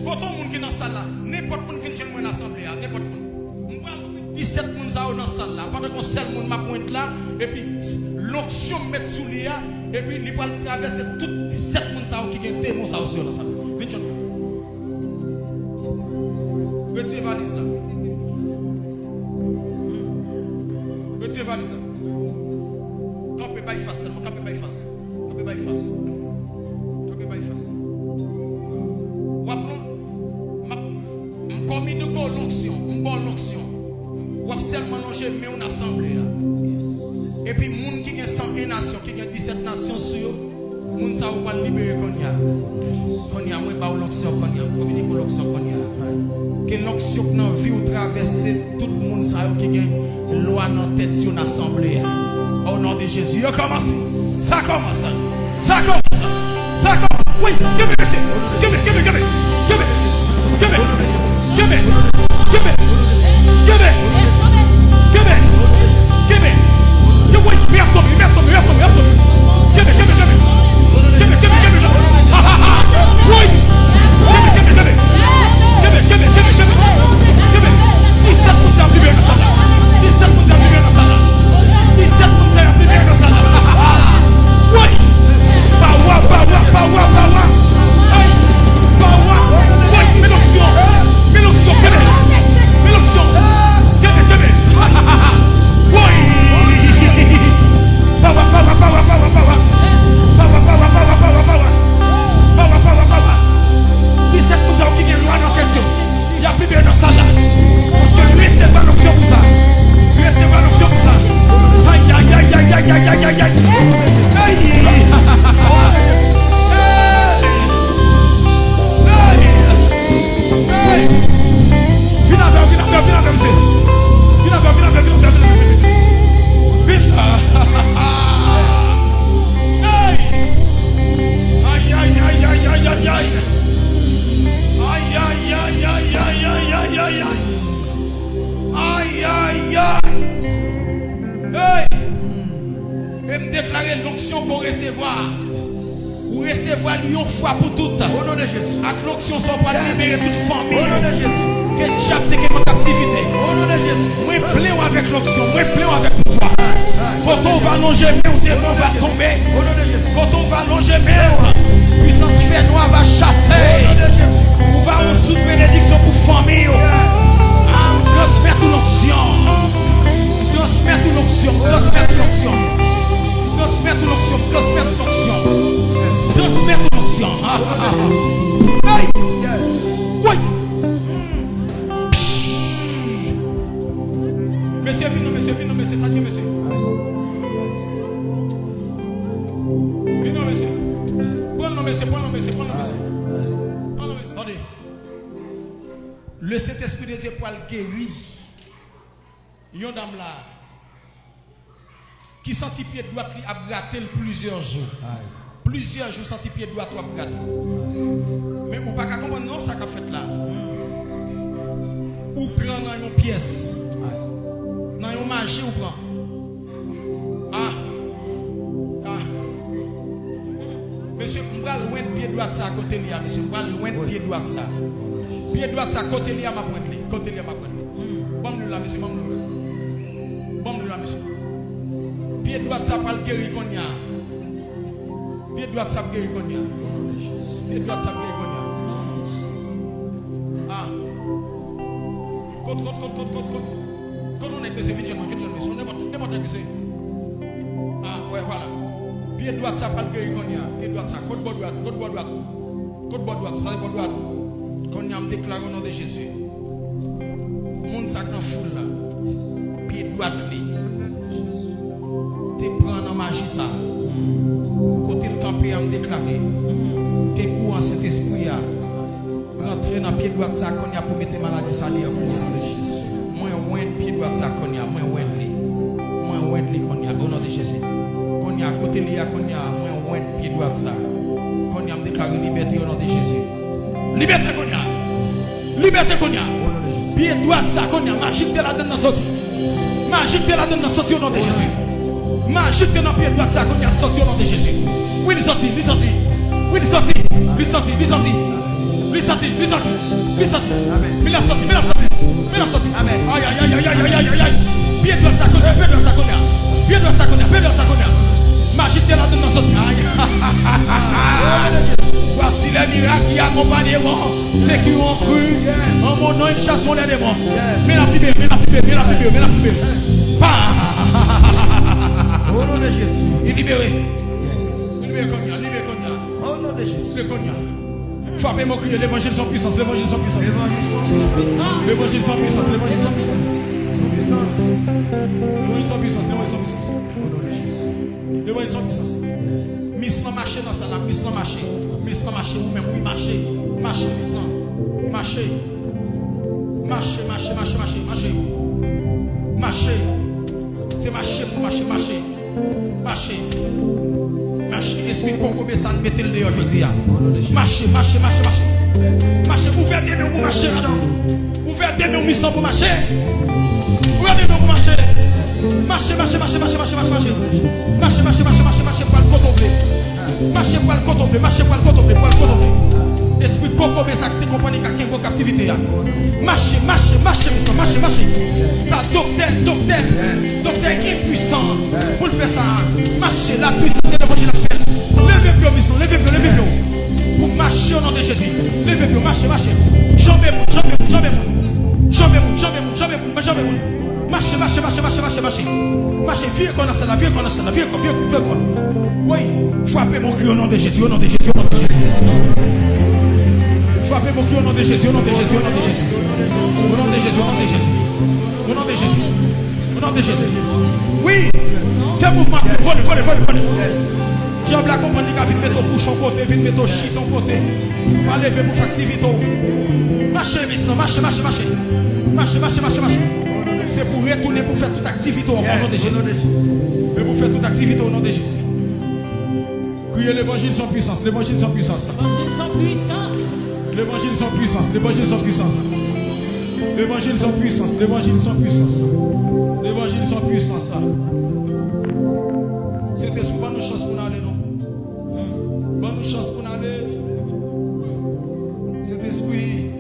Quand on monde qui dans salle là, n'importe monde qui vient dans l'assemblée, n'importe monde. On parle 17 monde ça dans salle là, pendant qu'on seul monde m'a pointe là et puis l'onction mettre sous lui et puis il va traverser tout 17 monde ça qui gagne démon ça sur dans salle. Viens John. Retirez valise là. Retirez valise là. Campez by face seulement, campez by face. Campez by face. Campez by face. Comme une l'onction, une bonne onction. Ou seulement longer mais une assemblée. Et puis moun qui gagne 101 nations, qui gagne 17 nations sur eux, moun ça va libérer konya. Konya moi ba l'onction konya, communique l'onction konya. Que l'onction dans vie ou traverser tout le monde ça qui gagne loi dans tête sur une assemblée. Au nom de Jésus, ça commence. Ça commence. Ça commence. Ça commence. Oui, give me. Give me. Give me. Give me. Give me. Give me. Give me. Give me. Give me. Give me. Give me. You wait, me up to me. Give me. Give me. Give me. Give me. Give me. Give me. Ha ha ha. Wait. Give me. Give me. Give me. Give me. Give me. Give me. Give me. 17 pour ça libérer ça là. 17 pour ça libérer ça là. 17 pour ça libérer ça là. Ha ha ha. Wait. Power. Hey. Power. Wait, méloction. Méloction. Give me. Méloction. Give me. Ha ha ha. Wait. Power. 17 pour ça qui vient loin dans question. Il y a plus bien dans ça là. Parce que lui c'est pas l'option pour ça. Lui c'est pas l'option pour ça. Aïe. Viens avec monsieur. Viens avec. Et me déclarer l'onction pour recevoir. Pour recevoir une fois pour toutes. Au nom de Jésus. Avec l'onction, ça va libérer toute famille. Au nom de Jésus. Que diable te en captivité. Au nom de Jésus. Moi, plein avec l'onction. Moi, plein avec le pouvoir. Quand on va longer, mais le démon va tomber. Au nom de Jésus. Quand on va longer, mais puissance fait noire va chasser. On va reçu bénédiction pour famille. Transmettre l'onction. Transmettre l'onction. Transmettre l'onction. Transmettre l'onction. Transmettre l'onction. Transmettre l'onction. Hey! Oui! Monsieur, monsieur, ça dit monsieur. Venez, monsieur. Prends-le, monsieur. Attendez. Le Saint-Esprit des époils guérit. Yon dame là. Qui senti pied droit qui a gratté plusieurs jours. Plusieurs jours senti pied droit qui a gratté. Mais vous pas comprendre non ça qu'a fait là. Ou prend dans une pièce. Dans une marché ou prend. Monsieur, on va loin de pied droit ça côté là monsieur, on va loin de pied droit ça. Pied droit ça côté là m'a prendre. Côté là m'a prendre. Bon nous là monsieur, bon nous là monsieur. Pied droit ça pas le guérir qu'on y a. Pied droit ça guérir qu'on y a. Pied droit ça guérir qu'on y a. Quand on est monsieur, vite monsieur, on n'importe monsieur. Ouais voilà. Pied droit ça pas le guérir qu'on y a. Pied droit ça, côte bord droite, ça c'est bord droite. Qu'on y a me déclaré au nom de Jésus. Monde ça dans foule là. Pied droit li. Te prend dans magie ça. Côté le campé a me déclaré que courant cet esprit a rentrer dans pied droit ça qu'on y a pour mettre maladie ça li. Moi ouais pied droit ça qu'on y a, moi ouais li qu'on y a au nom de Jésus. Qu'on y a côté li a qu'on y a, moi ouais pied droit ça. Qu'on y a me déclaré liberté au nom de Jésus. Liberté qu'on y a. Liberté qu'on y a. Pied droit ça qu'on y a, magique de la donne sortie. Magique de la donne sortie au nom de Jésus. Magique de notre pied droit ça qu'on y a sorti au nom de Jésus. Oui, il sorti. Oui, il sorti. sorti. Il a sorti. Amen. Aïe. Bien de l'autre côté. Bien de l'autre côté. Magie de la donne sorti. Aïe. Voici les miracles qui accompagnent moi. Ceux qui ont cru en mon nom, ils chasseront les démons. Mais la plus belle. Au nom de Jésus. Il est libéré. Libéré comme ça. Au nom de Jésus. Le cognac. Frappez mon crier, l'évangile sans puissance. L'évangile sans puissance. Miss n'a marché dans ça, Miss n'a marché, ou même oui marché, c'est marché pour marcher. Esprit concomé ça mettez le dehors aujourd'hui. Marcher. Ouvert des mains pour marcher là-dedans. Ouvert des mains mission pour marcher. Ouvert des mains pour marcher. Marcher pour le contempler. Marcher pour le contempler. Esprit concomé ça qui compagnie qui est en captivité. Marcher. Ça docteur impuissant. Pour le faire ça. Marcher la puissance de l'évangile. Levez plus, pour marcher au nom de Jésus. Levez plus, marcher. Jamais moun. Marcher, viens qu'on a ça, viens qu'on. Oui, frappez mon cri au nom de Jésus, Frappez mon cri au nom de Jésus, Oui, fais mouvement, volley. Diable la compagnie qui vient mettre au bouche en côté, vient mettre au shit en côté. Va lever pour faire activité. Marchez. C'est pour retourner pour faire toute activité au nom de Jésus. Mais pour faire toute activité au nom de Jésus. Criez l'évangile sans puissance. L'évangile sans puissance. C'était souvent nos chances pour aller, non? Bonne chance pour aller. Cet esprit.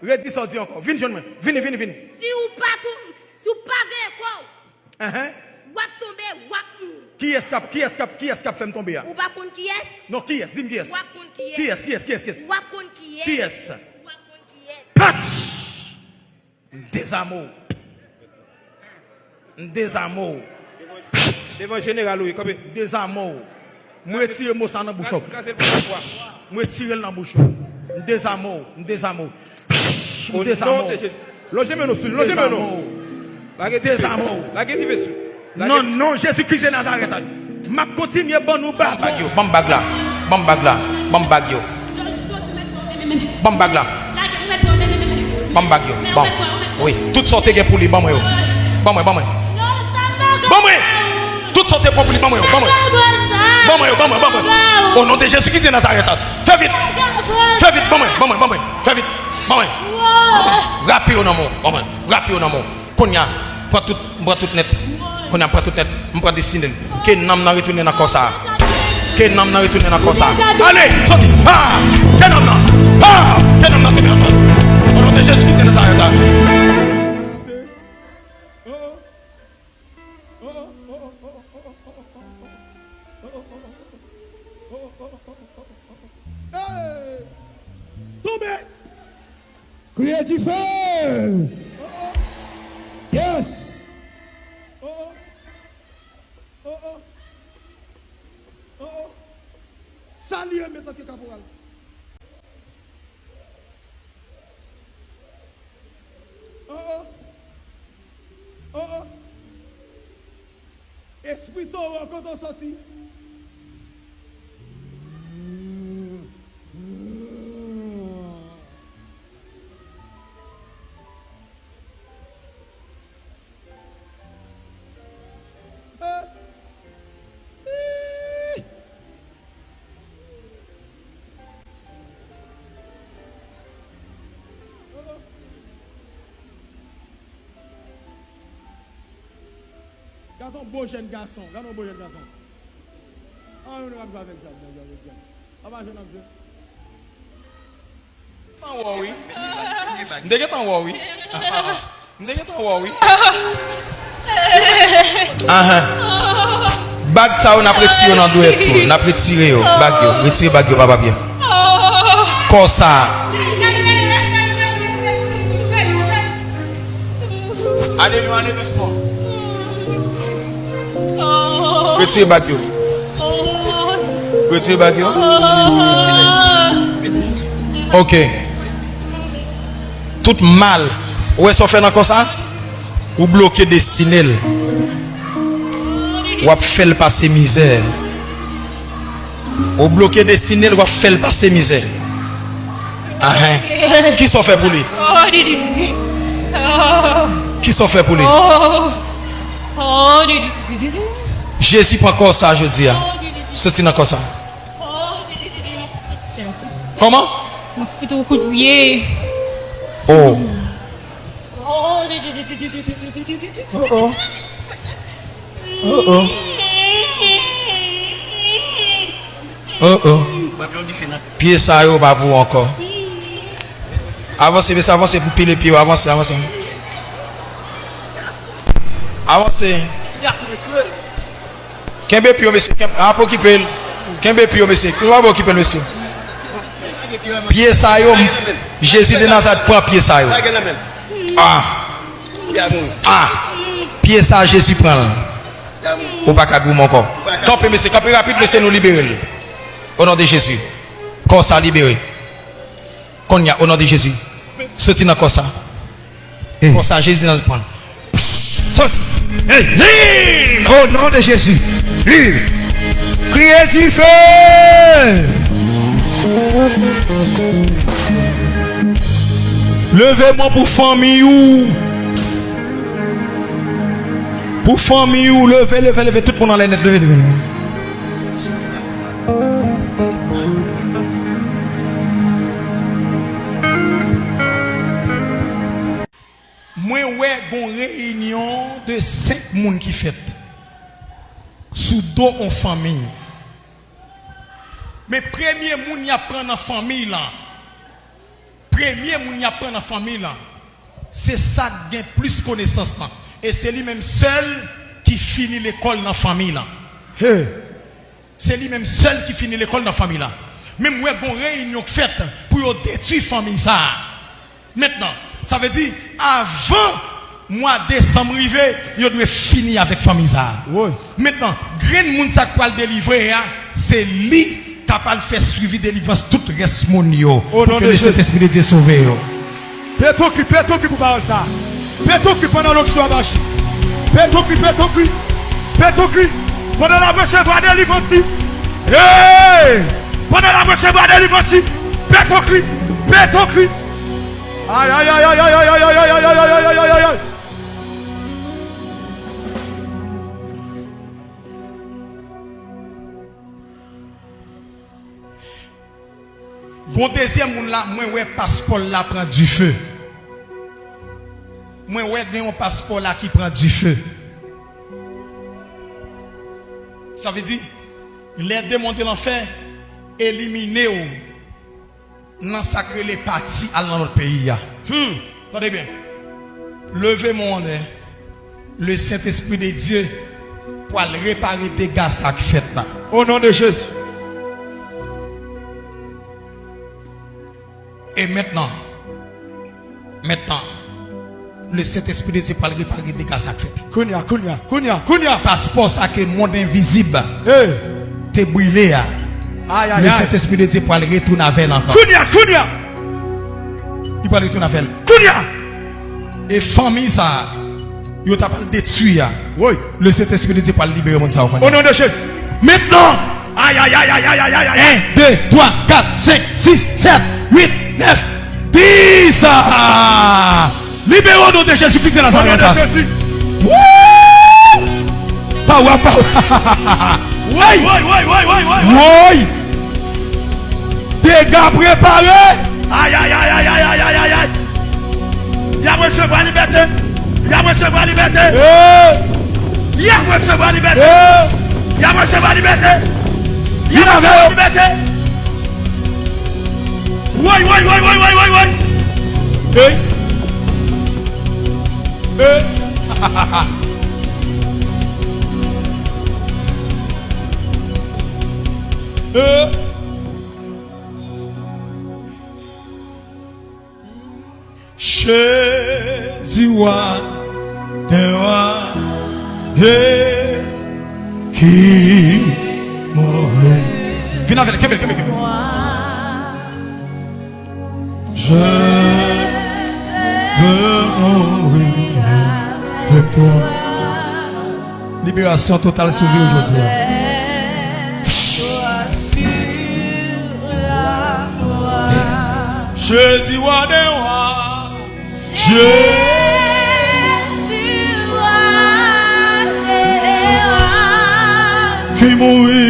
Redis ça dit encore. Viens, jeune. Viens. Si ou pas quoi? Wap tomber, wap mou. Qui escape fait me tomber? Ou pas qu'on qui est? Non, qui est? Dis-moi qui est? Wap qu'on qui est? Qui est? Wap qu'on qui est? Qui est? Wap qu'on qui est? Patch! Désamour. Devant général, oui, comme Désamour. Moi tire mo ça dans bouche. Moi tire dans bouche. Désamour. Logez-moi nous. Non, Jésus-Christ de Nazareth. Ma continue bon nous bas. Bambag yo. Bon. Oui, toutes sortes de pour lui. Bon moi. Toutes sortes de pour lui. Bon moi. Au nom de Jésus-Christ de Nazareth. Fais vite. Bon moi. Rapide au nom. Konya, prends tout net. On prend des signes. Que nam na retourner dans ça. Allez, sorti. Que nam na. Au nom de Jésus-Christ de Nazareth. Criez du feu. Yes. Salut, maintenant que caporal. Esprit torrent quand on sortit. Gardons beau jeune garçon. Ah, on ne va pas avec Dieu. On va jeune homme. Bag ça on a retiré dans douette tout, on a retiré yo, bag yo, retiré bag yo papa bien. Comme ça. Allez doucement. Retiré bag yo. Retiré bag yo. OK. Tout mal. Où est-ce qu'on fait dans comme ça? Ou bloquer destiné. Ou fait le passer misère. Ou bloquer destiné, ou fait le passer misère. Ah hein. Qui s'en fait pour lui? Qui s'en fait pour lui? Jésus prend encore ça, je dis. C'est encore ça. Comment? Je fais au coup de pied. Oh. Pied ça yo pas pour encore. Avancez, mais ça avance pour piler pied, avancez, avancez. Avancez. Merci monsieur. Kembe pied monsieur, a pour occuper. Kembe pied monsieur, qui va occuper monsieur. Pied ça yo, Jésus de Nazareth prend pied ça yo. Ah. Pied ça Jésus prend. Ou pas qu'à encore. Campez monsieur, campez rapide monsieur nous libérer. Au nom de Jésus. Comme ça libéré. Qu'on y a au nom de Jésus. Sorti dans comme ça. Comme ça Jésus dans le point. Libre au nom de Jésus. Libre. Criez du feu. Levez-moi pour famille ou. Pour famille ou. Levez, levez, levez. Tout le monde dans les net. Levez, levez. Moi, ouais, une réunion de 5 personnes qui fait. Sous dos en famille. Mais premier moun y apprend dans la famille là. Premier moun y apprend dans la famille là. C'est ça qui gagne plus connaissance là. Et c'est lui-même seul qui finit l'école dans la famille là. Hey. C'est lui-même seul qui finit l'école dans la famille là. Même ouais, une réunion faite pour détruire la famille ça. Maintenant, ça veut dire avant mois décembre arrivé, il doit finir avec famille ça. Oui. Maintenant, grand moun ça pour le délivrer, c'est lui capable de faire suivi délivrance tout le reste moun yo. Au nom Pour que de le Jésus. Saint-Esprit de Dieu sauve yo. Pétoki pour parler ça. Pétoki pendant l'onction à Bachi. Pétoki. Pendant la recevoir délivrance. Hey! Pendant la recevoir délivrance. Pétoki. Aïe. Bon deuxième moun là, moi ouais passeport là prend du feu. Moi ouais gen un passeport là qui prend du feu. Ça veut dire les démons de l'enfer éliminer ou non sacrer les parties dans notre pays. Attendez bien. Levez mon l'air. Le Saint-Esprit de Dieu pour réparer des dégâts ça qui fait là. Au nom de Jésus. Et maintenant, le Saint-Esprit de Dieu pour réparer des dégâts ça qui fait. Kounia. Passeport ça que le monde invisible. Hey. T'es brûlé. Aïe. Le Saint-Esprit de Dieu pour retourner avec elle encore. Kounia. Il va retourner avec elle. Kounia. Et famille ça, il t'a pas détruit. Oui. Le Saint-Esprit de Dieu pour libérer mon ça. Au nom de Jésus. Maintenant. Aïe. 1, 2, 3, 4, 5, 6, 7, 8, 9, 10. Libérons-nous de Jésus-Christ de Au nom Nazareth. de Jésus. Power. Oui. Oui. Dégâts préparés. Aïe. Il y a recevoir liberté. Il y a recevoir liberté. Il y a recevoir liberté. Il y a recevoir liberté. Il y a recevoir liberté. Oui. Hey. Hey. Jésus wa dewa qui mourait. Viens avec Kevin. Je veux mourir avec toi. Libération totale sauvée aujourd'hui. Jésus wa dewa, Jésus wa dewa qui mourit.